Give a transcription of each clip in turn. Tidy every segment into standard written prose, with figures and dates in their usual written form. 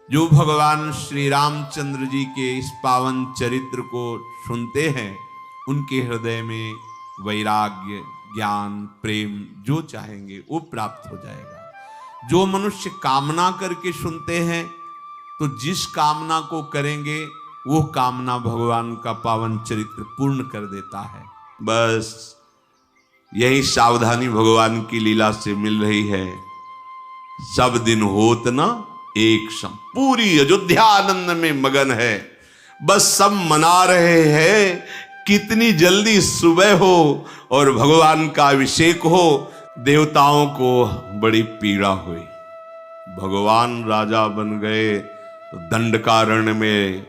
जो भगवान श्री रामचंद्र जी के इस पावन चरित्र को सुनते हैं उनके हृदय में वैराग्य, ज्ञान, प्रेम जो चाहेंगे वो प्राप्त हो जाएगा। जो मनुष्य कामना करके सुनते हैं तो जिस कामना को करेंगे वो कामना भगवान का पावन चरित्र पूर्ण कर देता है। बस यही सावधानी भगवान की लीला से मिल रही है। सब दिन होत ना एक सम, पूरी अयोध्या आनंद में मगन है। बस सब मना रहे हैं कितनी जल्दी सुबह हो और भगवान का अभिषेक हो। देवताओं को बड़ी पीड़ा हुई। भगवान राजा बन गए तो दंडकारण्य में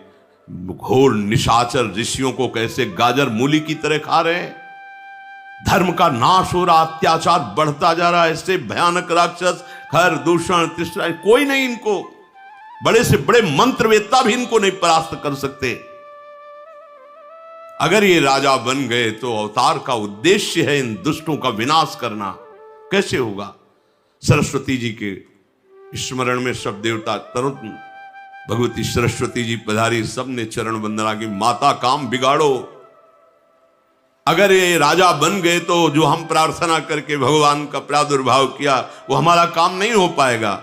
घोर निशाचर ऋषियों को कैसे गाजर मूली की तरह खा रहे हैं। धर्म का नाश हो रहा, अत्याचार बढ़ता जा रहा है। ऐसे भयानक राक्षस, खर, दूषण, तृष्णा, कोई नहीं इनको, बड़े से बड़े मंत्रवेत्ता भी इनको नहीं परास्त कर सकते। अगर ये राजा बन गए तो अवतार का उद्देश्य है इन दुष्टों का विनाश करना। कैसे होगा? सरस्वती जी के स्मरण में सब देवता तुरंत भगवती सरस्वती जी पधारी, सबने चरण वंदना की, माता काम बिगाड़ो। अगर ये राजा बन गए तो जो हम प्रार्थना करके भगवान का प्रादुर्भाव किया वो हमारा काम नहीं हो पाएगा।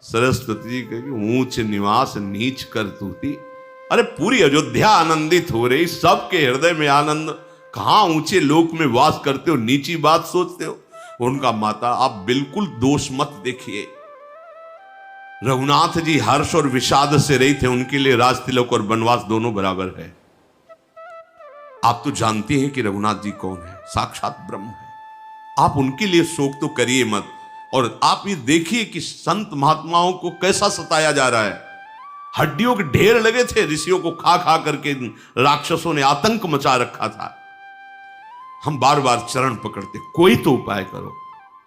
सरस्वती जी कहेगी ऊंच निवास नीच कर तूती। अरे पूरी अयोध्या आनंदित हो रही, सबके हृदय में आनंद। कहां ऊंचे लोक में वास करते हो, नीची बात सोचते हो। उनका माता आप बिल्कुल दोष मत देखिए। रघुनाथ जी हर्ष और विषाद से रही थे, उनके लिए राज तिलक और वनवास दोनों बराबर है। आप तो जानते हैं कि रघुनाथ जी कौन है, साक्षात ब्रह्म है। आप उनके लिए शोक तो करिए मत। और आप ये देखिए कि संत महात्माओं को कैसा सताया जा रहा है। हड्डियों के ढेर लगे थे, ऋषियों को खा खा करके राक्षसों ने आतंक मचा रखा था। हम बार बार चरण पकड़ते, कोई तो उपाय करो।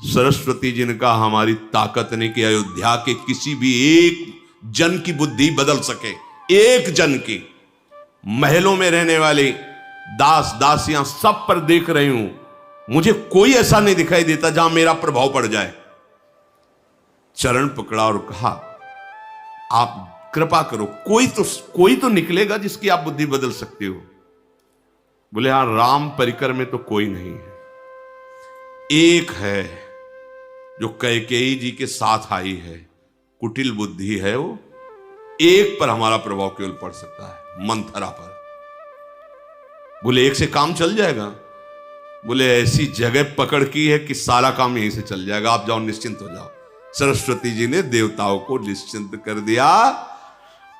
सरस्वती जी ने कहा हमारी ताकत नहीं कि अयोध्या के किसी भी एक जन की बुद्धि बदल सके। एक जन की, महलों में रहने वाले दास दासियां सब पर देख रही हूं, मुझे कोई ऐसा नहीं दिखाई देता जहां मेरा प्रभाव पड़ जाए। चरण पकड़ा और कहा आप कृपा करो, कोई तो निकलेगा जिसकी आप बुद्धि बदल सकते हो। बोले हां, राम परिकर में तो कोई नहीं है। एक है जो कैकेयी जी के साथ आई है, कुटिल बुद्धि है वो। एक पर हमारा प्रभाव केवल पड़ सकता है, मंथरा पर। बोले एक से काम चल जाएगा? बोले ऐसी जगह पकड़ की है कि सारा काम यहीं से चल जाएगा, आप जाओ, निश्चिंत हो जाओ। सरस्वती जी ने देवताओं को निश्चिंत कर दिया।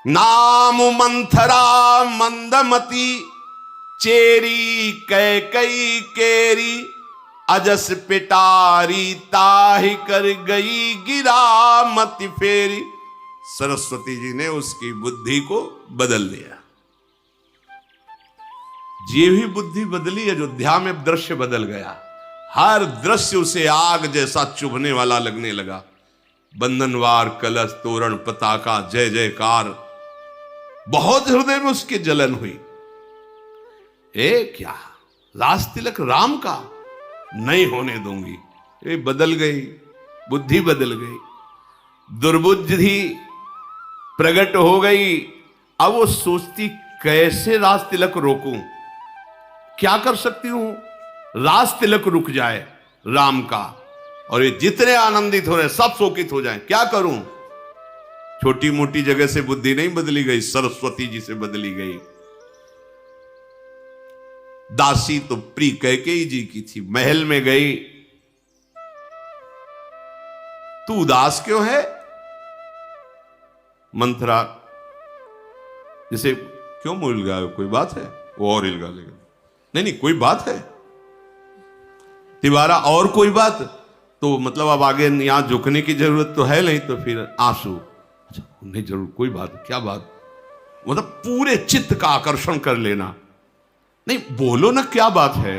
नाम मंथरा मंदमती, चेरी कैकई केरी, अजस पिटारी ताहि कर गई गिरा मति फेरी। सरस्वती जी ने उसकी बुद्धि को बदल दिया। ये भी बुद्धि बदली, अयोध्या में दृश्य बदल गया। हर दृश्य उसे आग जैसा चुभने वाला लगने लगा। बंधनवार, कलश, तोरण, पताका, जय जयकार, बहुत हृदय में उसके जलन हुई। क्या राज तिलक राम का नहीं होने दूंगी। ये बदल गई, बुद्धि बदल गई, दुर्बुद्धि प्रकट हो गई। अब वो सोचती कैसे राज तिलक रोकूं, क्या कर सकती हूं राज तिलक रुक जाए राम का, और ये जितने आनंदित हो रहे सब शोकित हो जाएं। क्या करूं? छोटी मोटी जगह से बुद्धि नहीं बदली गई, सरस्वती जी से बदली गई। दासी तो प्रिय कैकेयी जी की थी, महल में गई। तू उदास क्यों है? मंथरा जैसे क्यों मुँह हिलगाए, कोई बात है? वो और हिलगा लेगा, नहीं कोई बात है। तिवारा और कोई बात? तो मतलब अब आगे यहां झुकने की जरूरत तो है नहीं, तो फिर आंसू। अच्छा नहीं, जरूर कोई बात, क्या बात? मतलब पूरे चित्त का आकर्षण कर लेना। नहीं बोलो ना, क्या बात है?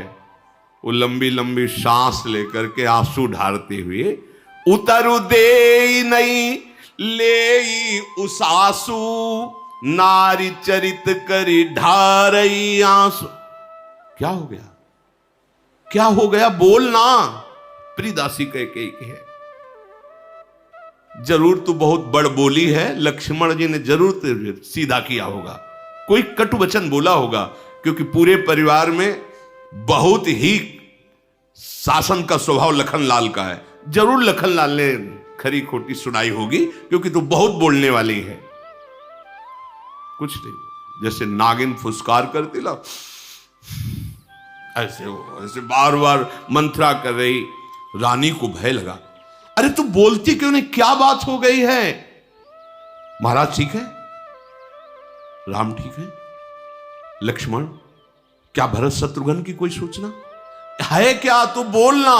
वो लंबी लंबी सांस लेकर के आंसू ढारते हुए, उतरु दे नहीं ले उस आंसू, नारी चरित करी ढारई आंसू। क्या हो गया, क्या हो गया? बोलना। प्रियदासी कैकेयी है। जरूर तू बहुत बड़ बोली है, लक्ष्मण जी ने जरूर तुझे सीधा किया होगा, कोई कटु वचन बोला होगा, क्योंकि पूरे परिवार में बहुत ही शासन का स्वभाव लखनलाल का है। जरूर लखनलाल ने खरी खोटी सुनाई होगी, क्योंकि तू बहुत बोलने वाली है। कुछ नहीं, जैसे नागिन फुसकार करती ना, ऐसे हो, ऐसे बार बार मंत्रा कर रही। रानी को भय लगा, अरे तू बोलती क्यों नहीं, क्या बात हो गई है? महाराज ठीक है, राम ठीक है, लक्ष्मण, क्या भरत शत्रुघ्न की कोई सूचना है क्या? तू बोलना।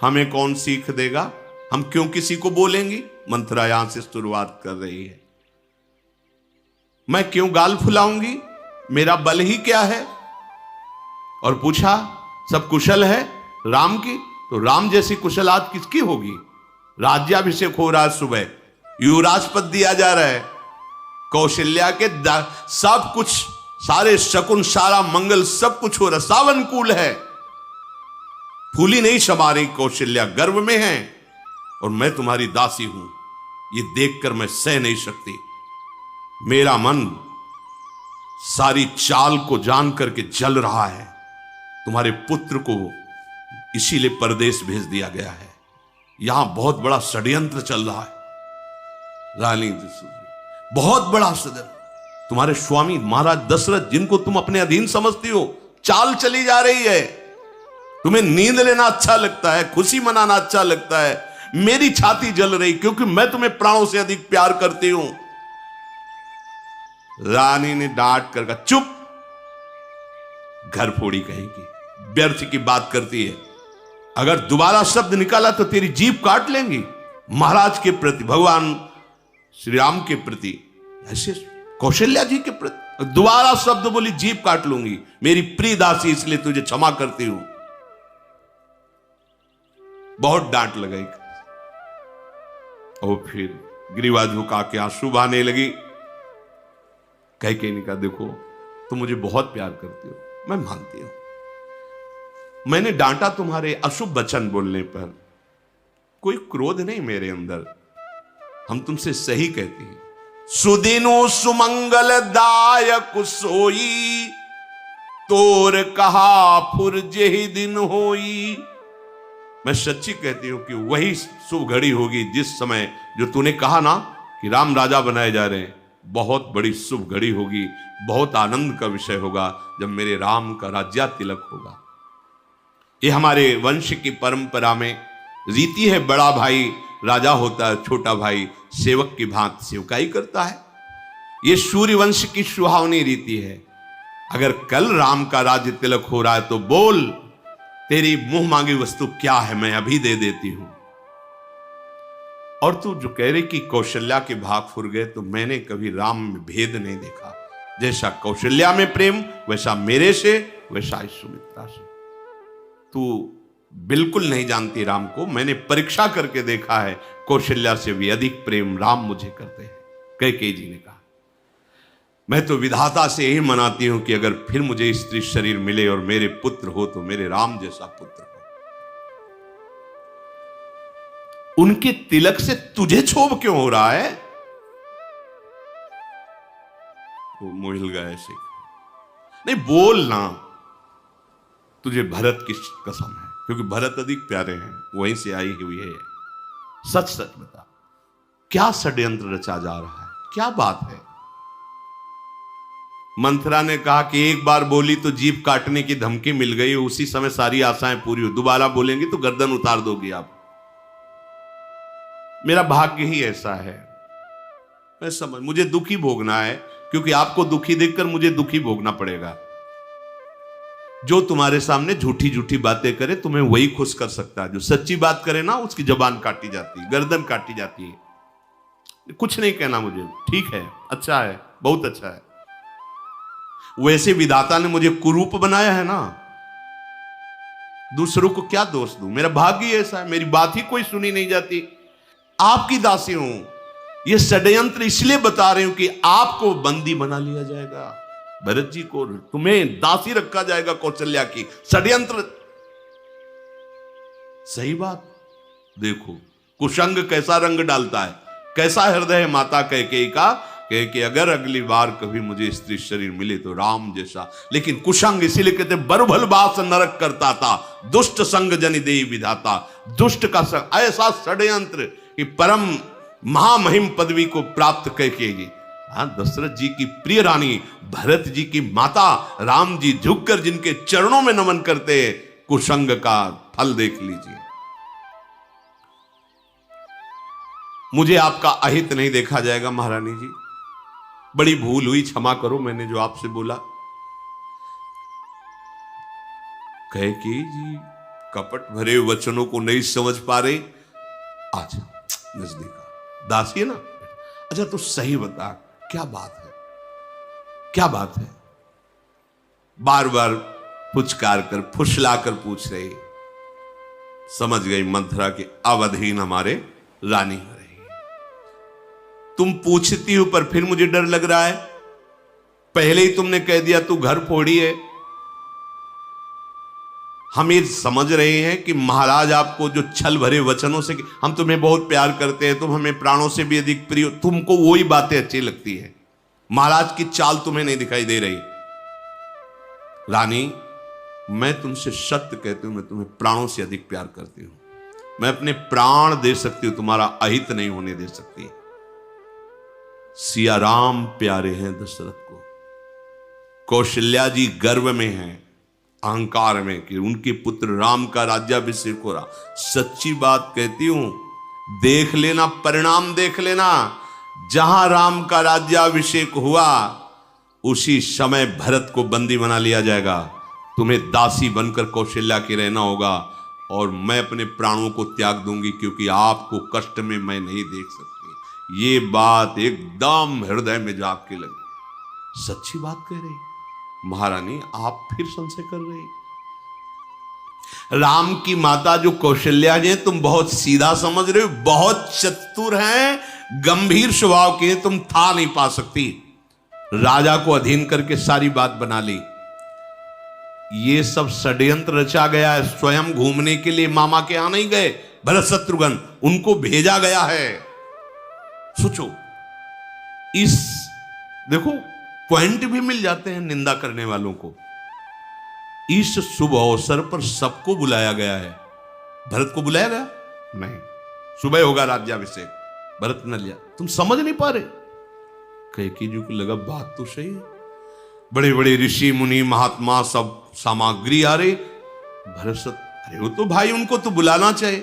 हमें कौन सीख देगा, हम क्यों किसी को बोलेंगी? मंत्रा यहां से शुरुआत कर रही है। मैं क्यों गाल फुलाऊंगी, मेरा बल ही क्या है? और पूछा सब कुशल है राम की, तो राम जैसी कुशल आज किसकी होगी? राज्याभिषेक हो रहा है, सुबह युवराज पद दिया जा रहा है, कौशल्या के सब कुछ, सारे शकुन, सारा मंगल, सब कुछ हो रहा, सब अनुकूल है। फूली नहीं समा रही कौशल्या, गर्व में है, और मैं तुम्हारी दासी हूं, ये देखकर मैं सह नहीं सकती। मेरा मन सारी चाल को जान करके जल रहा है। तुम्हारे पुत्र को इसीलिए परदेश भेज दिया गया है, यहां बहुत बड़ा षड्यंत्र चल रहा है। रानी बहुत बड़ा षड्यंत्र, तुम्हारे स्वामी महाराज दशरथ, जिनको तुम अपने अधीन समझती हो, चाल चली जा रही है। तुम्हें नींद लेना अच्छा लगता है, खुशी मनाना अच्छा लगता है, मेरी छाती जल रही, क्योंकि मैं तुम्हें प्राणों से अधिक प्यार करती हूं। रानी ने डांट कर कहा, चुप, घर फोड़ी कहेगी, व्यर्थ की बात करती है। अगर दोबारा शब्द निकाला तो तेरी जीभ काट लेंगी। महाराज के प्रति, भगवान श्री राम के प्रति, ऐसे कौशल्या जी के प्रति दोबारा शब्द बोली, जीभ काट लूंगी। मेरी प्रिय दासी, इसलिए तुझे क्षमा करती हूं। बहुत डांट लगाई, और फिर ग्रीवा झुका के आंसू बहाने लगी। कैकेयी ने कहा, देखो तुम मुझे बहुत प्यार करती हो, मैं मानती हूं, मैंने डांटा तुम्हारे अशुभ वचन बोलने पर, कोई क्रोध नहीं मेरे अंदर, हम तुमसे सही कहते हैं। सुदिनो सुमंगल दायक सोई, तोर कहा फुर जेहि दिन होई। मैं सच्ची कहती हूं कि वही शुभ घड़ी होगी जिस समय, जो तूने कहा ना कि राम राजा बनाए जा रहे हैं, बहुत बड़ी शुभ घड़ी होगी, बहुत आनंद का विषय होगा जब मेरे राम का राज्या तिलक होगा। ये हमारे वंश की परंपरा में रीति है, बड़ा भाई राजा होता है, छोटा भाई सेवक की भांति सेवकाई करता है। ये सूर्य वंश की सुहावनी रीति है। अगर कल राम का राज्य तिलक हो रहा है तो बोल, तेरी मुंह मांगी वस्तु क्या है, मैं अभी दे देती हूं। और तू जो कह रही कि कौशल्या के भाग फुर गए, तो मैंने कभी राम में भेद नहीं देखा। जैसा कौशल्या में प्रेम, वैसा मेरे से, वैसा सुमित्रा से। तू बिल्कुल नहीं जानती राम को, मैंने परीक्षा करके देखा है, कौशल्या से भी अधिक प्रेम राम मुझे करते हैं। कैकेयी जी ने कहा, मैं तो विधाता से यही मनाती हूं कि अगर फिर मुझे स्त्री शरीर मिले और मेरे पुत्र हो, तो मेरे राम जैसा पुत्र हो। उनके तिलक से तुझे क्षोभ क्यों हो रहा है? वो मोहिल गए से, नहीं बोलना, तुझे भरत की कसम है, क्योंकि भरत अधिक प्यारे हैं, वहीं से आई हुई है। सच सच बता, क्या षड्यंत्र रचा जा रहा है, क्या बात है? मंथरा ने कहा कि एक बार बोली तो जीभ काटने की धमकी मिल गई, उसी समय सारी आशाएं पूरी हो, दोबारा बोलेंगी तो गर्दन उतार दोगी आप। मेरा भाग्य ही ऐसा है, मैं समझ, मुझे दुखी भोगना है, क्योंकि आपको दुखी देखकर मुझे दुखी भोगना पड़ेगा। जो तुम्हारे सामने झूठी झूठी बातें करे, तुम्हें वही खुश कर सकता है। जो सच्ची बात करे ना, उसकी जबान काटी जाती है, गर्दन काटी जाती है। कुछ नहीं कहना मुझे, ठीक है, अच्छा है, बहुत अच्छा है। वैसे विधाता ने मुझे कुरूप बनाया है ना, दूसरों को क्या दोष दूं? मेरा भाग्य ऐसा है, मेरी बात ही कोई सुनी नहीं जाती। आपकी दासी हूं, यह षड्यंत्र इसलिए बता रही हूं कि आपको बंदी बना लिया जाएगा, भरत जी को तुम्हें दासी रखा जाएगा कौशल्या की, षड्यंत्र। सही बात, देखो कुसंग कैसा रंग डालता है, कैसा हृदय है माता कैकेयी का, कि अगर अगली बार कभी मुझे स्त्री शरीर मिले तो राम जैसा। लेकिन कुसंग इसीलिए कहते बरभल बास नरक करता था, दुष्ट संग जनि देई विधाता। दुष्ट का संग, ऐसा षड्यंत्र कि परम महामहिम पदवी को प्राप्त कैकेयी, हाँ, दशरथ जी की प्रिय रानी, भरत जी की माता, राम जी झुककर जिनके चरणों में नमन करते हैं, कुसंग का फल देख लीजिए। मुझे आपका अहित नहीं देखा जाएगा महारानी जी, बड़ी भूल हुई, क्षमा करो मैंने जो आपसे बोला। कैकेयी जी कपट भरे वचनों को नहीं समझ पा रहे। आज नजदीक दासी है ना, अच्छा तो सही बता क्या बात है, क्या बात है? बार बार पुचकार कर फुसला कर पूछ रही। समझ गई मंथरा के अवधीन हमारे रानी हो रही। तुम पूछती हो पर फिर मुझे डर लग रहा है। पहले ही तुमने कह दिया तू घर फोड़ी है। हम ये समझ रहे हैं कि महाराज आपको जो छल भरे वचनों से, हम तुम्हें बहुत प्यार करते हैं, तुम हमें प्राणों से भी अधिक प्रिय, तुमको वही बातें अच्छी लगती है, महाराज की चाल तुम्हें नहीं दिखाई दे रही। रानी, मैं तुमसे सत्य कहती हूं, मैं तुम्हें प्राणों से अधिक प्यार करती हूं। मैं अपने प्राण दे सकती हूं, तुम्हारा अहित नहीं होने दे सकती। सिया राम प्यारे हैं दशरथ को, कौशल्या जी गर्व में हैं, अहंकार में कि उनके पुत्र राम का राज्याभिषेक हो रहा। सच्ची बात कहती हूं, देख लेना, परिणाम देख लेना। जहां राम का राज्याभिषेक हुआ उसी समय भरत को बंदी बना लिया जाएगा, तुम्हें दासी बनकर कौशल्या के रहना होगा, और मैं अपने प्राणों को त्याग दूंगी क्योंकि आपको कष्ट में मैं नहीं देख सकती। ये बात एकदम हृदय में जाग के लगी। सच्ची बात कह रही महारानी, आप फिर संशय कर रही। राम की माता जो कौशल्या जी, तुम बहुत सीधा समझ रहे हो, बहुत चतुर हैं, गंभीर स्वभाव के, तुम था नहीं पा सकती। राजा को अधीन करके सारी बात बना ली। ये सब षड्यंत्र रचा गया है। स्वयं घूमने के लिए मामा के यहां नहीं गए भरत शत्रुघ्न, उनको भेजा गया है। सोचो, इस देखो पॉइंट भी मिल जाते हैं निंदा करने वालों को। इस शुभ अवसर पर सबको बुलाया गया है। भरत को बुलाया गया नहीं, सुबह होगा राज्याभिषेक, भरत न लिया। तुम समझ नहीं पा रहे। कैकेयी जी को लगा बात तो सही है, बड़े बड़े ऋषि मुनि महात्मा सब सामग्री आ रही। भरत, अरे वो तो भाई उनको तो बुलाना चाहिए,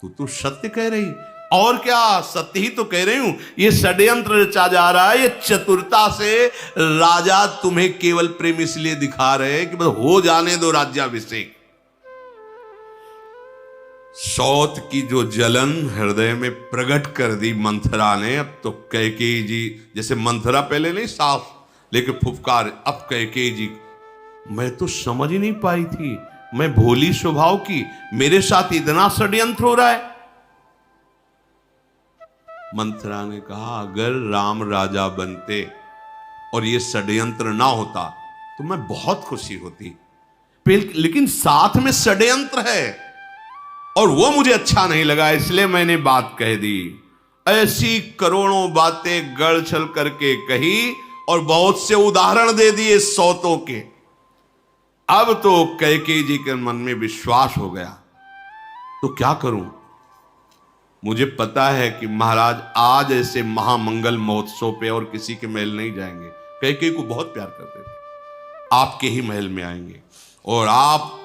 तू तो सत्य कह रही। और क्या, सत्य ही तो कह रही हूं। ये षड्यंत्र रचा जा रहा है, ये चतुरता से राजा तुम्हें केवल प्रेम इसलिए दिखा रहे हैं कि बस हो जाने दो राज्याभिषेक। सौत की जो जलन हृदय में प्रकट कर दी मंथरा ने। अब तो कैकेयी जी, जैसे मंथरा पहले नहीं साफ लेकिन फुफकार, अब कैकेयी जी, मैं तो समझ ही नहीं पाई थी, मैं भोली स्वभाव की, मेरे साथ इतना षड्यंत्र हो रहा है। मंथरा ने कहा, अगर राम राजा बनते और ये षड्यंत्र ना होता तो मैं बहुत खुशी होती, लेकिन साथ में षड्यंत्र है और वो मुझे अच्छा नहीं लगा, इसलिए मैंने बात कह दी। ऐसी करोड़ों बातें गढ़ छल करके कही और बहुत से उदाहरण दे दिए सौतों के। अब तो कैकेयी जी के मन में विश्वास हो गया, तो क्या करूं? मुझे पता है कि महाराज आज ऐसे महामंगल महोत्सव पे और किसी के महल नहीं जाएंगे। कैकेयी को बहुत प्यार करते थे, आपके ही महल में आएंगे, और आप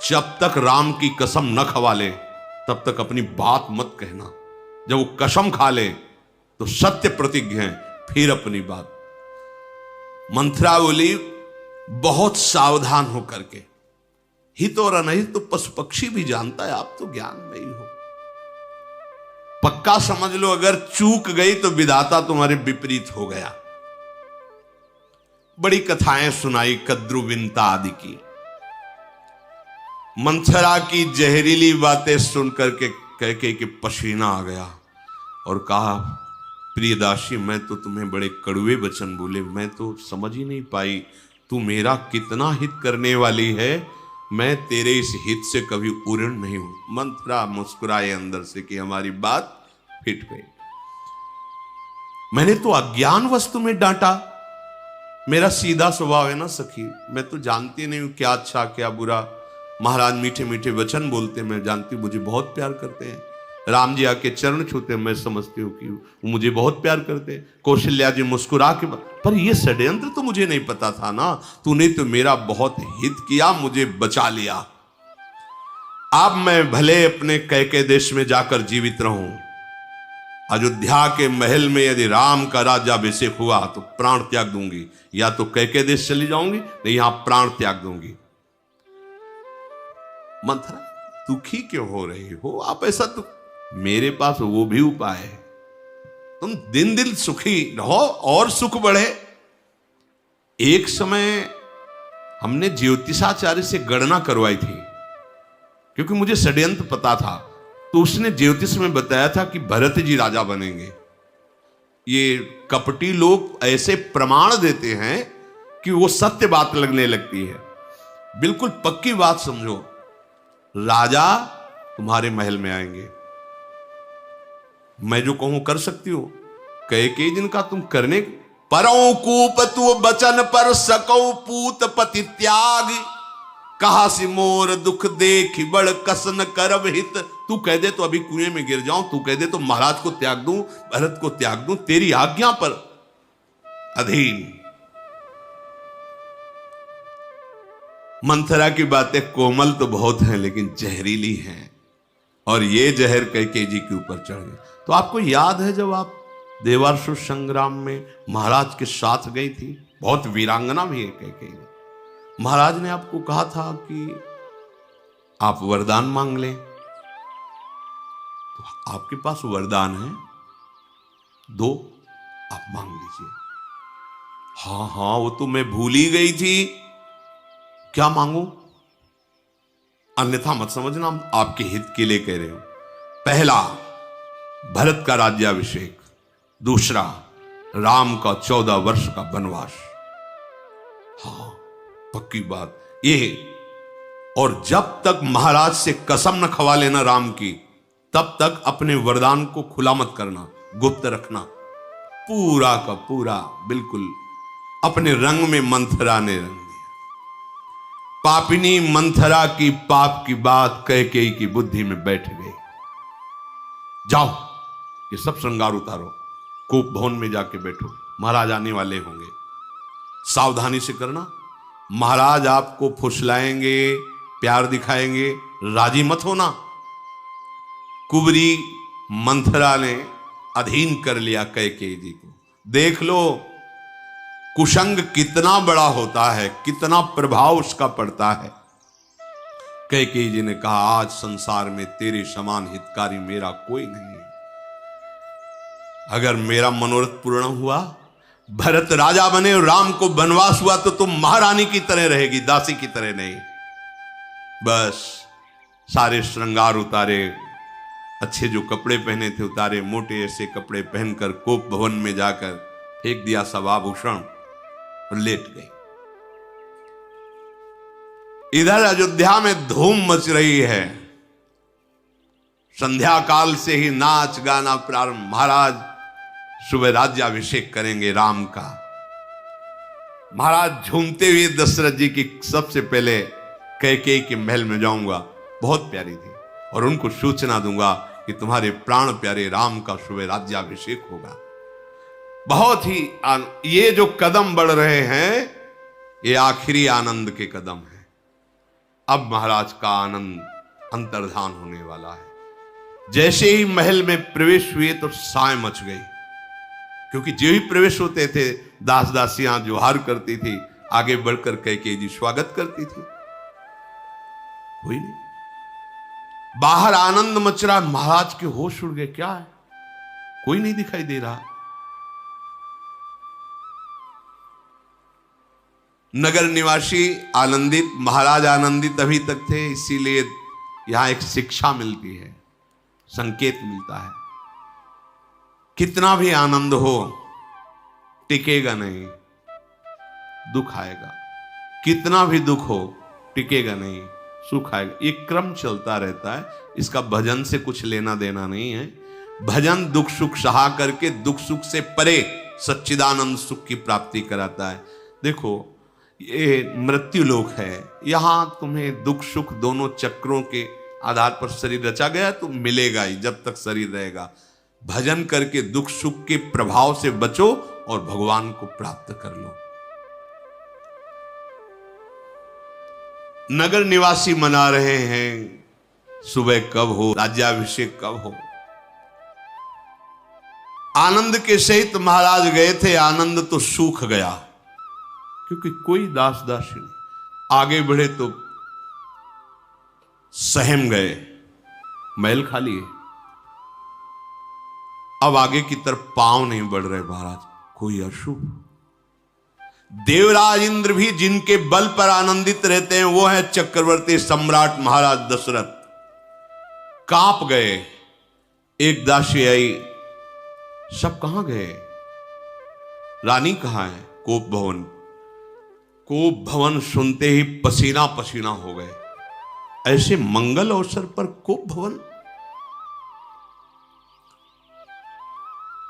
जब तक राम की कसम न खवा ले तब तक अपनी बात मत कहना। जब वो कसम खा ले तो सत्य प्रतिज्ञा है, फिर अपनी बात। मंथरा बोली, बहुत सावधान हो करके, हित और अनहित तो पशु पक्षी भी जानता है, आप तो ज्ञान में ही हो। पक्का समझ लो, अगर चूक गई तो विधाता तुम्हारे विपरीत हो गया। बड़ी कथाएं सुनाई कद्रुविनता आदि की। मंथरा की जहरीली बातें सुनकर के कैकेयी के पसीना आ गया और कहा, प्रियदासी, मैं तो तुम्हें बड़े कड़वे वचन बोले, मैं तो समझ ही नहीं पाई तू मेरा कितना हित करने वाली है मैं तेरे इस हित से कभी उऋण नहीं हूं। मंथरा मुस्कुराए अंदर से कि हमारी बात फिट गई। मैंने तो अज्ञानवश तुम्हें डांटा, मेरा सीधा स्वभाव है ना सखी, मैं तो जानती नहीं हूं क्या अच्छा क्या बुरा। महाराज मीठे मीठे वचन बोलते, मैं जानती हूं मुझे बहुत प्यार करते हैं। राम जी आके चरण छूते, मैं समझती हूँ कि वो मुझे बहुत प्यार करते हैं। कौशल्या जी मुस्कुरा के, पर ये षड्यंत्र तो मुझे नहीं पता था ना, तूने तो मेरा बहुत हित किया, मुझे बचा लिया। अब मैं भले अपने कैके देश में जाकर जीवित रहूं, अयोध्या के महल में यदि राम का राज्याभिषेक हुआ तो प्राण त्याग दूंगी, या तो कैके देश चली जाऊंगी नहीं यहां प्राण त्याग दूंगी। मंथरा दुखी क्यों हो रही हो आप? ऐसा तो मेरे पास वो भी उपाय है, तुम दिन दिन सुखी रहो और सुख बढ़े। एक समय हमने ज्योतिषाचार्य से गणना करवाई थी, क्योंकि मुझे षड्यंत्र पता था, तो उसने ज्योतिष में बताया था कि भरत जी राजा बनेंगे। ये कपटी लोग ऐसे प्रमाण देते हैं कि वो सत्य बात लगने लगती है। बिल्कुल पक्की बात समझो, राजा तुम्हारे महल में आएंगे। मैं जो कहूं कर सकती हो, कई दिन का तुम करने परों कूप तू बचन पर सको पूत पति त्याग, कहा सी मोर दुख देख बड़ कसन करब हित। तू कह दे तो अभी कुएं में गिर जाऊं, तू कह दे तो महाराज को त्याग दूं, भरत को त्याग दूं, तेरी आज्ञा पर अधीन। मंथरा की बातें कोमल तो बहुत हैं लेकिन जहरीली हैं, और ये जहर कैकेयी जी के ऊपर चढ़ गए। तो आपको याद है जब आप देवासुर संग्राम में महाराज के साथ गई थी, बहुत वीरांगना भी है कैकेयी, महाराज ने आपको कहा था कि आप वरदान मांग लें, तो आपके पास वरदान है दो, आप मांग लीजिए। हाँ हाँ वो तो मैं भूल ही गई थी, क्या मांगू? अन्यथा मत समझना, हम आपके हित के लिए कह रहे हो। पहला भरत का राज्याभिषेक, दूसरा राम का 14 वर्ष का वनवास। हाँ पक्की बात ये, और जब तक महाराज से कसम न खवा लेना राम की, तब तक अपने वरदान को खुला मत करना, गुप्त रखना। पूरा का पूरा बिल्कुल अपने रंग में मंथरा ने रंग दिया। पापिनी मंथरा की पाप की बात कैकेयी की बुद्धि में बैठ गई। जाओ ये सब श्रृंगार उतारो, कूप भवन में जाके बैठो, महाराज आने वाले होंगे, सावधानी से करना। महाराज आपको फुसलाएंगे, प्यार दिखाएंगे, राजी मत होना। कुबरी मंथरा ने अधीन कर लिया कैकेयी जी को। देख लो कुसंग कितना बड़ा होता है, कितना प्रभाव उसका पड़ता है। कैकेयी जी ने कहा आज संसार में तेरे समान हितकारी मेरा कोई नहीं है। अगर मेरा मनोरथ पूर्ण हुआ, भरत राजा बने और राम को वनवास हुआ, तो तुम महारानी की तरह रहेगी, दासी की तरह नहीं। बस सारे श्रृंगार उतारे, अच्छे जो कपड़े पहने थे उतारे, मोटे ऐसे कपड़े पहनकर कोप भवन में जाकर फेंक दिया सब आभूषण और लेट गई। इधर अयोध्या में धूम मच रही है, संध्या काल से ही नाच गाना प्रारंभ। महाराज सुबह राज्याभिषेक करेंगे राम का। महाराज झूमते हुए दशरथ जी की सबसे पहले कैकेयी के महल में जाऊंगा, बहुत प्यारी थी, और उनको सूचना दूंगा कि तुम्हारे प्राण प्यारे राम का सुबह राज्याभिषेक होगा। बहुत ही ये जो कदम बढ़ रहे हैं ये आखिरी आनंद के कदम हैं। अब महाराज का आनंद अंतर्धान होने वाला है। जैसे ही महल में प्रवेश हुए तो साय मच गई, क्योंकि जो ही प्रवेश होते थे दास दासियां जोहार करती थी, आगे बढ़कर कैकेयी जी स्वागत करती थी। कोई नहीं, बाहर आनंद मच रहा, महाराज के होश उड़ गए, क्या है, कोई नहीं दिखाई दे रहा। नगर निवासी आनंदित, महाराज आनंदित अभी तक थे, इसीलिए यहां एक शिक्षा मिलती है, संकेत मिलता है। कितना भी आनंद हो टिकेगा नहीं, दुख आएगा। कितना भी दुख हो टिकेगा नहीं, सुख आएगा। ये क्रम चलता रहता है, इसका भजन से कुछ लेना देना नहीं है। भजन दुख सुख सहा करके दुख सुख से परे सच्चिदानंद सुख की प्राप्ति कराता है। देखो ये मृत्यु लोक है, यहां तुम्हें दुख सुख दोनों चक्रों के आधार पर शरीर रचा गया तो मिलेगा ही जब तक शरीर रहेगा। भजन करके दुख सुख के प्रभाव से बचो और भगवान को प्राप्त कर लो। नगर निवासी मना रहे हैं सुबह कब हो, राज्याभिषेक कब हो। आनंद के सहित महाराज गए थे, आनंद तो सूख गया क्योंकि कोई दास दासी नहीं। आगे बढ़े तो सहम गए, महल खाली है। अब आगे की तरफ पांव नहीं बढ़ रहे महाराज, कोई अशुभ। देवराज इंद्र भी जिनके बल पर आनंदित रहते हैं वो है चक्रवर्ती सम्राट महाराज दशरथ। कांप गए। एक दासी आई, सब कहां गए? रानी कहां है? कोप भवन। कोप भवन सुनते ही पसीना पसीना हो गए। ऐसे मंगल अवसर पर कोप भवन?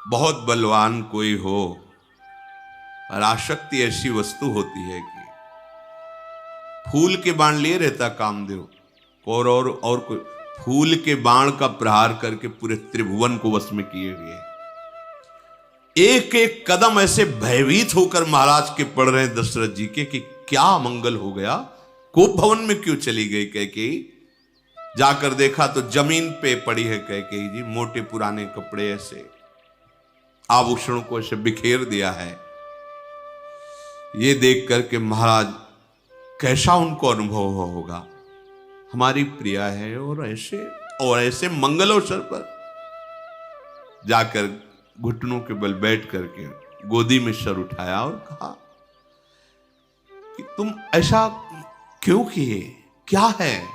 बहुत बलवान कोई हो, और आसक्ति ऐसी वस्तु होती है कि फूल के बाण लिए रहता कामदेव, और कोई फूल के बाण का प्रहार करके पूरे त्रिभुवन को वश में किए हुए। एक एक कदम ऐसे भयभीत होकर महाराज के पड़ रहे हैं दशरथ जी के कि क्या मंगल हो गया, कोप भवन में क्यों चली गई कैकेयी। जाकर देखा तो जमीन पे पड़ी है कैकेयी जी, मोटे पुराने कपड़े, ऐसे आभूषणों को ऐसे बिखेर दिया है। ये देख करके महाराज कैसा उनको अनुभव होगा, हमारी प्रिया है और ऐसे मंगल अवसर पर। जाकर घुटनों के बल बैठ करके गोदी में सर उठाया और कहा कि तुम ऐसा क्यों किए, क्या है?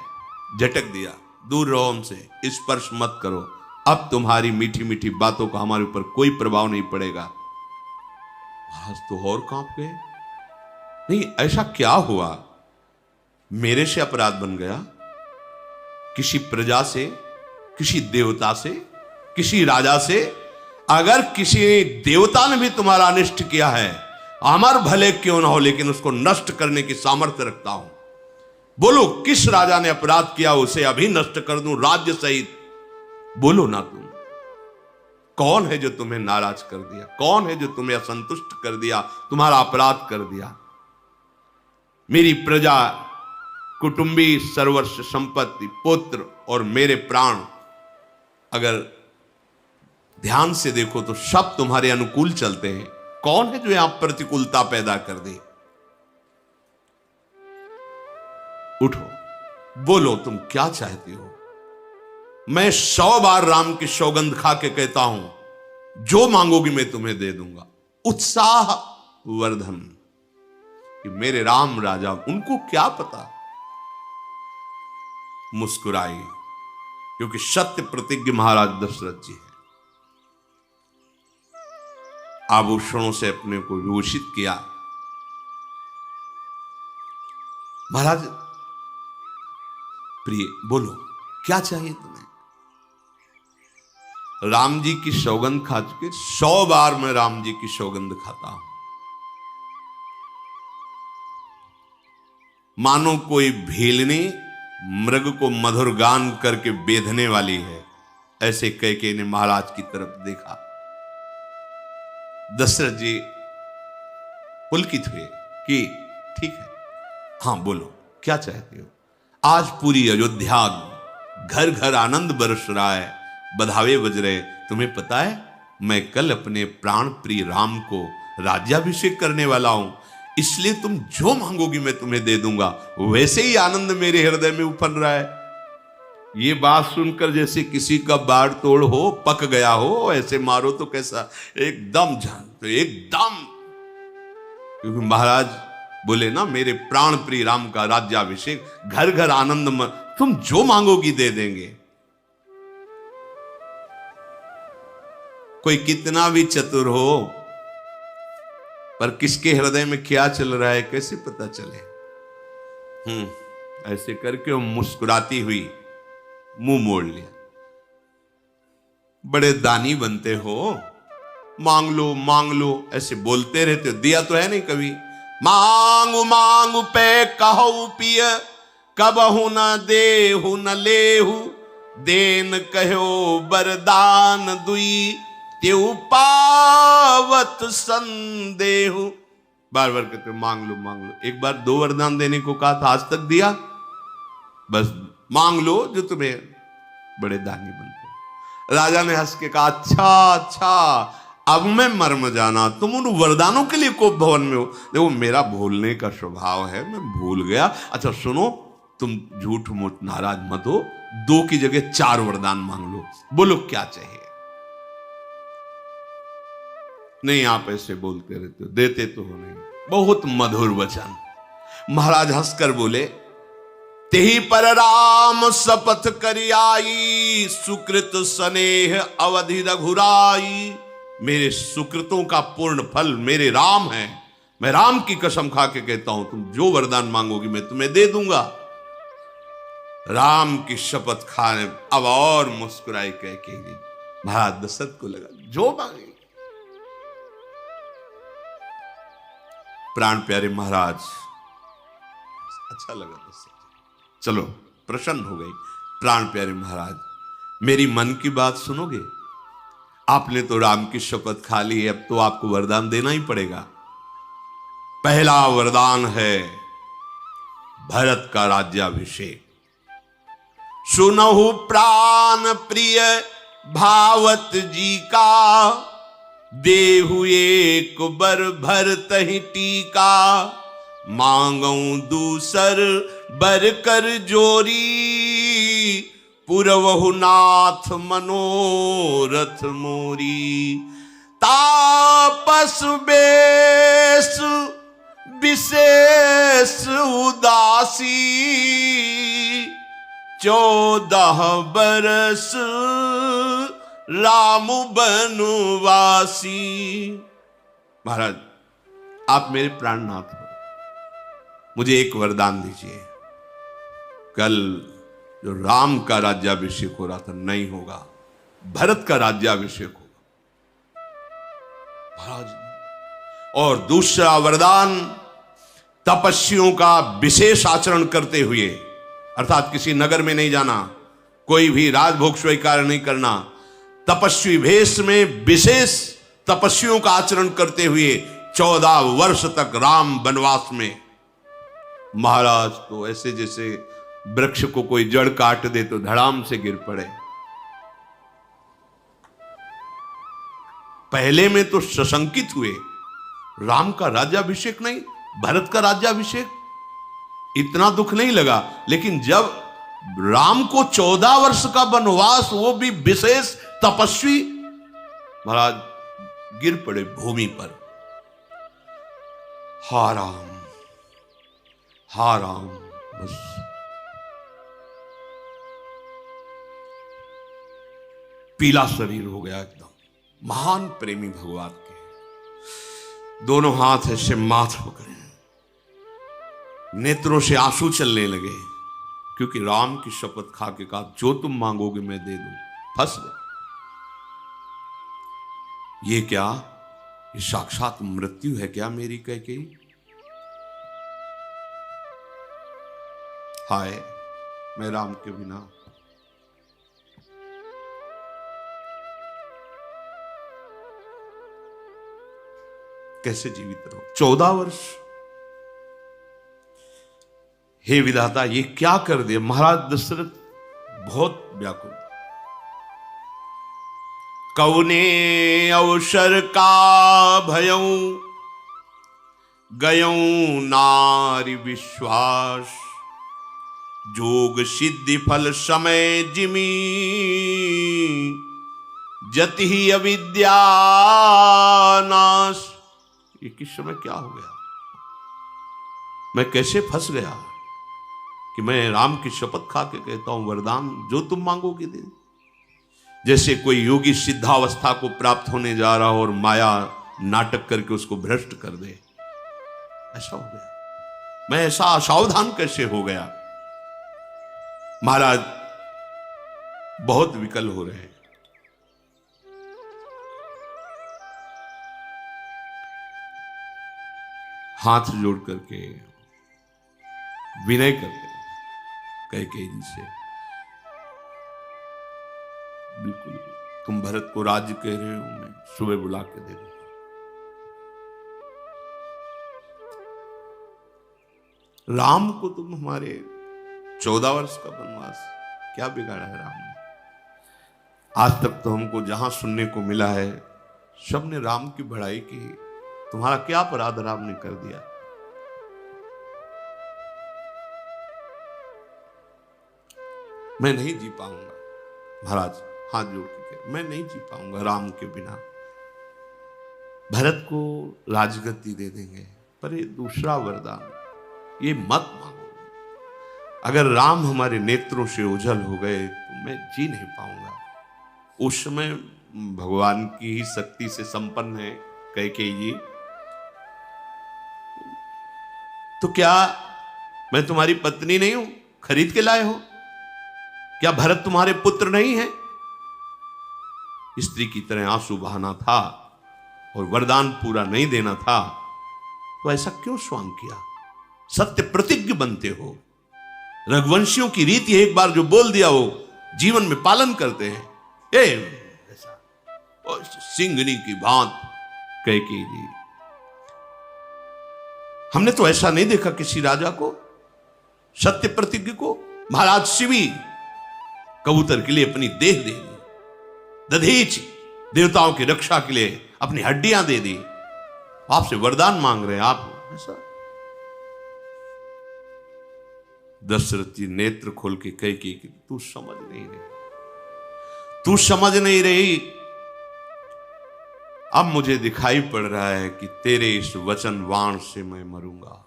झटक दिया, दूर रहो हमसे, स्पर्श मत करो, अब तुम्हारी मीठी मीठी बातों का हमारे ऊपर कोई प्रभाव नहीं पड़ेगा। आज तो और कांप गए। नहीं, ऐसा क्या हुआ? मेरे से अपराध बन गया? किसी प्रजा से, किसी देवता से, किसी राजा से? अगर किसी देवता ने भी तुम्हारा अनिष्ट किया है, अमर भले क्यों ना हो, लेकिन उसको नष्ट करने की सामर्थ्य रखता हूं। बोलो किस राजा ने अपराध किया, उसे अभी नष्ट कर दूं राज्य सहित। बोलो ना तुम, कौन है जो तुम्हें नाराज कर दिया? कौन है जो तुम्हें असंतुष्ट कर दिया, तुम्हारा अपराध कर दिया? मेरी प्रजा, कुटुंबी, सर्वस्व संपत्ति, पुत्र और मेरे प्राण, अगर ध्यान से देखो तो सब तुम्हारे अनुकूल चलते हैं। कौन है जो यहां प्रतिकूलता पैदा कर दे? उठो, बोलो तुम क्या चाहते हो। मैं 100 बार राम की सौगंध खा के कहता हूं, जो मांगोगी मैं तुम्हें दे दूंगा। उत्साह वर्धन कि मेरे राम राजा, उनको क्या पता। मुस्कुराई, क्योंकि सत्य प्रतिज्ञ महाराज दशरथ जी है। आभूषणों से अपने को विभूषित किया। महाराज प्रिय, बोलो क्या चाहिए तुम्हें? राम जी की सौगंध खा चुके, 100 बार मैं राम जी की सौगंध खाता हूं। मानो कोई भीलनी मृग को मधुर गान करके बेधने वाली है, ऐसे कैकेयी ने महाराज की तरफ देखा। दशरथ जी पुलकित हुए कि ठीक है, हां बोलो क्या चाहते हो। आज पूरी अयोध्या घर घर आनंद बरस रहा है, बधावे बज रहे। तुम्हें पता है मैं कल अपने प्राण प्रिय राम को राज्याभिषेक करने वाला हूं, इसलिए तुम जो मांगोगी मैं तुम्हें दे दूंगा। वैसे ही आनंद मेरे हृदय में उफल रहा है। ये बात सुनकर जैसे किसी का बाड़ तोड़ हो, पक गया हो, ऐसे मारो तो कैसा, एकदम जान, तो एकदम। क्योंकि महाराज बोले ना, मेरे प्राण प्रिय राम का राज्याभिषेक, घर घर आनंद, तुम जो मांगोगी दे देंगे। कोई कितना भी चतुर हो, पर किसके हृदय में क्या चल रहा है कैसे पता चले। ऐसे करके वो मुस्कुराती हुई मुंह मोड़ लिया। बड़े दानी बनते हो, मांग लो ऐसे बोलते रहते हो, दिया तो है नहीं कभी। मांगू मांगू पे कहो पिय, कबहु न देहु न लेहु, देन कहो बरदान दुई, त्यू पावत संदेहु। बार बार कहते हो मांग लो मांग लो। एक बार 2 वरदान देने को कहा था, आज तक दिया? बस मांग लो जो तुम्हें। बड़े दानी बनते हो। राजा ने हंस के कहा, अच्छा अब मैं मर्म जाना, तुम उन वरदानों के लिए कोप भवन में हो। देखो मेरा भूलने का स्वभाव है, मैं भूल गया। अच्छा सुनो, तुम झूठ मूठ नाराज मत हो, 2 की जगह 4 वरदान मांग लो, बोलो क्या चाहिए। नहीं आप ऐसे बोलते रहते हो, देते तो हो नहीं। बहुत मधुर वचन। महाराज हंसकर बोले, तेहि पर राम शपथ करी आई, सुकृत स्नेह अवधि रघुराई। मेरे सुकृतों का पूर्ण फल मेरे राम है। मैं राम की कसम खा के कहता हूं, तुम जो वरदान मांगोगी मैं तुम्हें दे दूंगा। राम की शपथ खाने अब और मुस्कुराई कह के महाराज दशरथ को लगा जो मांगे। प्राण प्यारे महाराज, अच्छा लगा दशरथ, चलो प्रसन्न हो गई। प्राण प्यारे महाराज, मेरी मन की बात सुनोगे? आपने तो राम की शपथ खा ली है, अब तो आपको वरदान देना ही पड़ेगा। पहला वरदान है भरत का राज्याभिषेक। सुनहु प्राण प्रिय भावत जी का, देहु एक बर भरत ही टीका, मांगऊ दूसर बर कर जोरी, पुरवहु नाथ मनोरथ मोरी। तापस बेस विशेष उदासी, 14 बरस राम बनवासी। महाराज आप मेरे प्राणनाथ हो, मुझे एक वरदान दीजिए। कल जो राम का राज्याभिषेक हो रहा था नहीं होगा, भरत का राज्याभिषेक होगा महाराज। और दूसरा वरदान, तपस्वियों का विशेष आचरण करते हुए, अर्थात किसी नगर में नहीं जाना, कोई भी राजभोग स्वीकार नहीं करना, तपस्वी भेष में विशेष तपस्वियों का आचरण करते हुए 14 वर्ष तक राम वनवास में। महाराज तो ऐसे जैसे वृक्ष को कोई जड़ काट दे तो धड़ाम से गिर पड़े। पहले में तो सशंकित हुए, राम का राज्याभिषेक नहीं, भरत का राज्याभिषेक, इतना दुख नहीं लगा। लेकिन जब राम को 14 वर्ष का वनवास, वो भी विशेष तपस्वी, महाराज गिर पड़े भूमि पर। हा राम बस। पीला शरीर हो गया एकदम। महान प्रेमी भगवान के दोनों हाथ ऐसे माथ पकड़े, नेत्रों से आंसू चलने लगे, क्योंकि राम की शपथ खा के कहा जो तुम मांगोगे मैं दे दूं। फंस गए। ये क्या, ये साक्षात मृत्यु है क्या मेरी कैकेयी? हाय मैं राम के बिना। कैसे जीवित रहो 14 वर्ष? हे विधाता, ये क्या कर दिया? महाराज दशरथ बहुत व्याकुल। कौने अवसर का भयऊ, गयऊ नारी विश्वास, जोग सिद्धि फल समय जिमी, जति ही अविद्या नाश। ये किस समय क्या हो गया? मैं कैसे फंस गया कि मैं राम की शपथ खा के कहता हूं वरदान जो तुम मांगोगे दे। जैसे कोई योगी सिद्धावस्था को प्राप्त होने जा रहा हो और माया नाटक करके उसको भ्रष्ट कर दे, ऐसा हो गया। मैं ऐसा असावधान कैसे हो गया? महाराज बहुत विकल हो रहे हैं। हाथ जोड़ करके विनय करते कैकेयी जी से, बिल्कुल तुम भरत को राज्य कह रहे हो, मैं सुबह बुला के दे दूंगा। राम को तुम हमारे 14 वर्ष का वनवास, क्या बिगाड़ा है राम ने? आज तक तो हमको जहां सुनने को मिला है सबने राम की बढ़ाई की। तुम्हारा क्या अपराध राम ने कर दिया? मैं नहीं जी पाऊंगा महाराज, हाथ जोड़ के मैं नहीं जी पाऊंगा राम के बिना। भरत को राजगद्दी दे देंगे, पर ये दूसरा वरदान ये मत मांगो। अगर राम हमारे नेत्रों से ओझल हो गए तो मैं जी नहीं पाऊंगा। उस समय भगवान की ही शक्ति से संपन्न है कैकेयी जी, तो क्या मैं तुम्हारी पत्नी नहीं हूं? खरीद के लाए हो? क्या भरत तुम्हारे पुत्र नहीं है? स्त्री की तरह आंसू बहाना था और वरदान पूरा नहीं देना था, तो ऐसा क्यों स्वांग किया? सत्य प्रतिज्ञ बनते हो। रघुवंशियों की रीति एक बार जो बोल दिया वो जीवन में पालन करते हैं। ऐसा सिंगनी की भांत कैकेयी जी, हमने तो ऐसा नहीं देखा किसी राजा को, सत्य प्रतिज्ञ को। महाराज शिवी कबूतर के लिए अपनी देह दे दी, दधीच देवताओं की रक्षा के लिए अपनी हड्डियां दे दी, आपसे वरदान मांग रहे हैं आप ऐसा। दशरथ जी नेत्र खोल के कैकेयी कि तू समझ नहीं रही, तू समझ नहीं रही। अब मुझे दिखाई पड़ रहा है कि तेरे इस वचन वाण से मैं मरूंगा।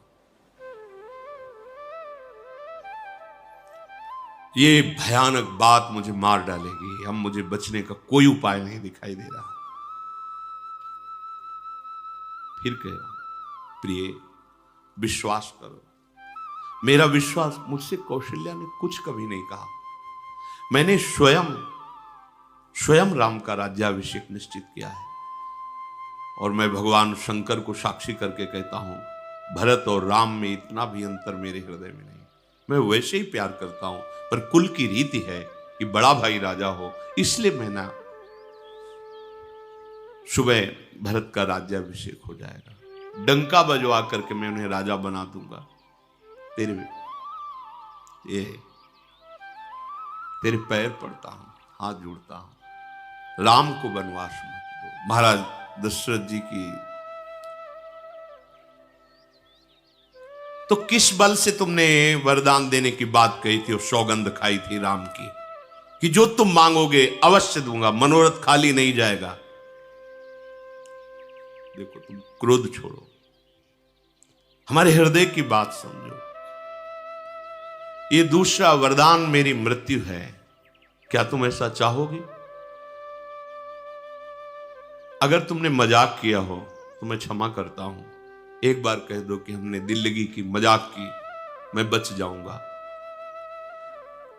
ये भयानक बात मुझे मार डालेगी। अब मुझे बचने का कोई उपाय नहीं दिखाई दे रहा। फिर कह प्रिय विश्वास करो, मेरा विश्वास, मुझसे कौशल्या ने कुछ कभी नहीं कहा। मैंने स्वयं राम का राज्याभिषेक निश्चित किया है, और मैं भगवान शंकर को साक्षी करके कहता हूं भरत और राम में इतना भी अंतर मेरे हृदय में नहीं। मैं वैसे ही प्यार करता हूं, पर कुल की रीति है कि बड़ा भाई राजा हो, इसलिए मैं ना सुबह भरत का राज्याभिषेक हो जाएगा, डंका बजवा करके मैं उन्हें राजा बना दूंगा। तेरे पैर पड़ता हूं, हाथ जोड़ता हूं, राम को वनवास मत दो। महाराज दशरथ जी की, तो किस बल से तुमने वरदान देने की बात कही थी और सौगंध खाई थी राम की कि जो तुम मांगोगे अवश्य दूंगा, मनोरथ खाली नहीं जाएगा? देखो, तुम क्रोध छोड़ो, हमारे हृदय की बात समझो। ये दूसरा वरदान मेरी मृत्यु है, क्या तुम ऐसा चाहोगी? अगर तुमने मजाक किया हो तो मैं क्षमा करता हूं। एक बार कह दो कि हमने दिल लगी की मजाक की, मैं बच जाऊंगा।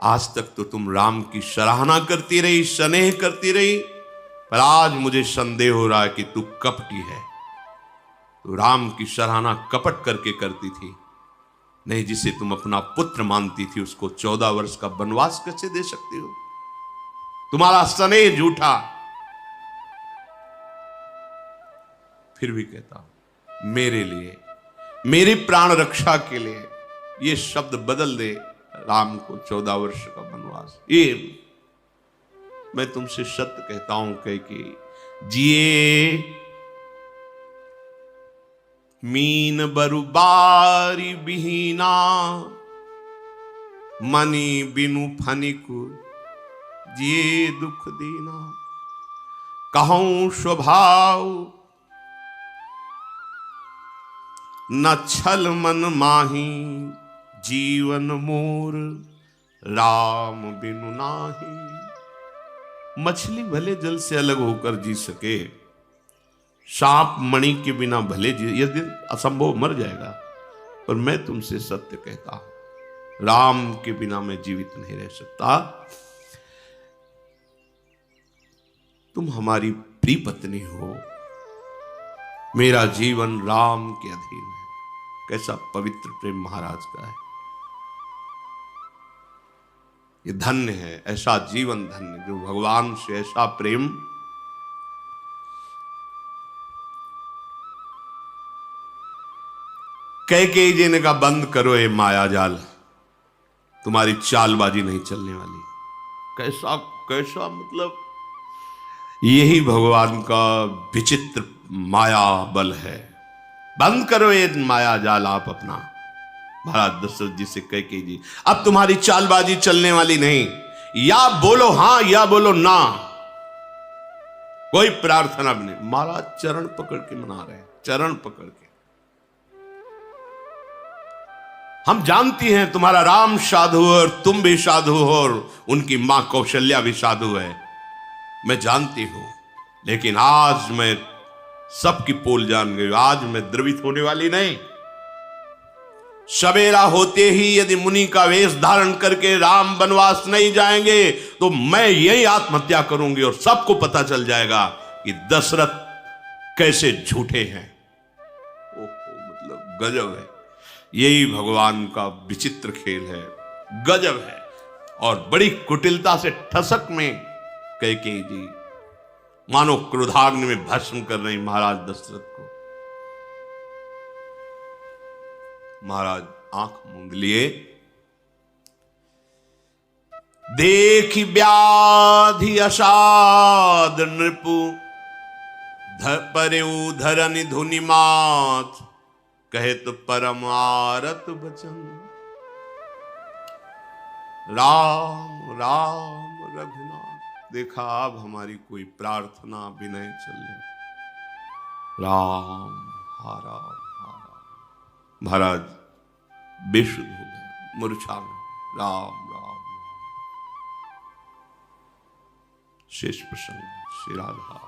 आज तक तो तुम राम की सराहना करती रही, स्नेह करती रही, पर आज मुझे संदेह हो रहा है कि तू कपटी है। तो राम की सराहना कपट करके करती थी, नहीं जिसे तुम अपना पुत्र मानती थी उसको 14 वर्ष का वनवास कैसे दे सकती हो? तुम्हारा स्नेह झूठा। फिर भी कहता हूं, मेरे लिए, मेरे प्राण रक्षा के लिए ये शब्द बदल दे, राम को 14 वर्ष का वनवास। ये मैं तुमसे सत्य कहता हूं कैकेयी, जिए मीन बरुबारी बिहीना, मनी बिनु फनिकु जिए दुख दीना। कहूं स्वभाव न छल मन माही, जीवन मोर राम बिनु नाही। मछली भले जल से अलग होकर जी सके, सांप मणि के बिना भले जी, यदि असंभव मर जाएगा, पर मैं तुमसे सत्य कहता हूं राम के बिना मैं जीवित नहीं रह सकता। तुम हमारी प्रिय पत्नी हो, मेरा जीवन राम के अधीन है। कैसा पवित्र प्रेम महाराज का है। ये धन्य है, ऐसा जीवन धन्य जो भगवान से ऐसा प्रेम। कैकेयी जी ने कहा बंद करो ये माया जाल, तुम्हारी चालबाजी नहीं चलने वाली। कैसा कैसा मतलब, यही भगवान का विचित्र माया बल है। बंद करो ये माया जाल आप अपना। महाराज दशरथ जी से कैकेयी जी, अब तुम्हारी चालबाजी चलने वाली नहीं, या बोलो हां या बोलो ना, कोई प्रार्थना भी नहीं। महाराज चरण पकड़ के मना रहे हैं, चरण पकड़ के। हम जानती हैं तुम्हारा राम साधु है और तुम भी साधु हो और उनकी मां कौशल्या भी साधु है, मैं जानती हूं, लेकिन आज मैं सबकी पोल जान गई। आज मैं द्रवित होने वाली नहीं। सवेरा होते ही यदि मुनि का वेश धारण करके राम वनवास नहीं जाएंगे तो मैं यही आत्महत्या करूंगी और सबको पता चल जाएगा कि दशरथ कैसे झूठे हैं। ओहो, मतलब गजब है। यही भगवान का विचित्र खेल है, गजब है। और बड़ी कुटिलता से ठसक में कैकेयी जी मानो क्रोधाग्नि में भस्म कर रही महाराज दशरथ को। महाराज आंख मूंद लिए, देखी व्याधि असाद नृपु परेऊ धरनि धुनि मात, कहे तो परम आरत बचन, राम राम रघुनाथ। देखा अब हमारी कोई प्रार्थना भी नहीं चलने। राम हा राम हा राम। महाराज बेसुध हो गए, मूर्छा में। राम राम राम। शेष प्रसंग श्री राधा।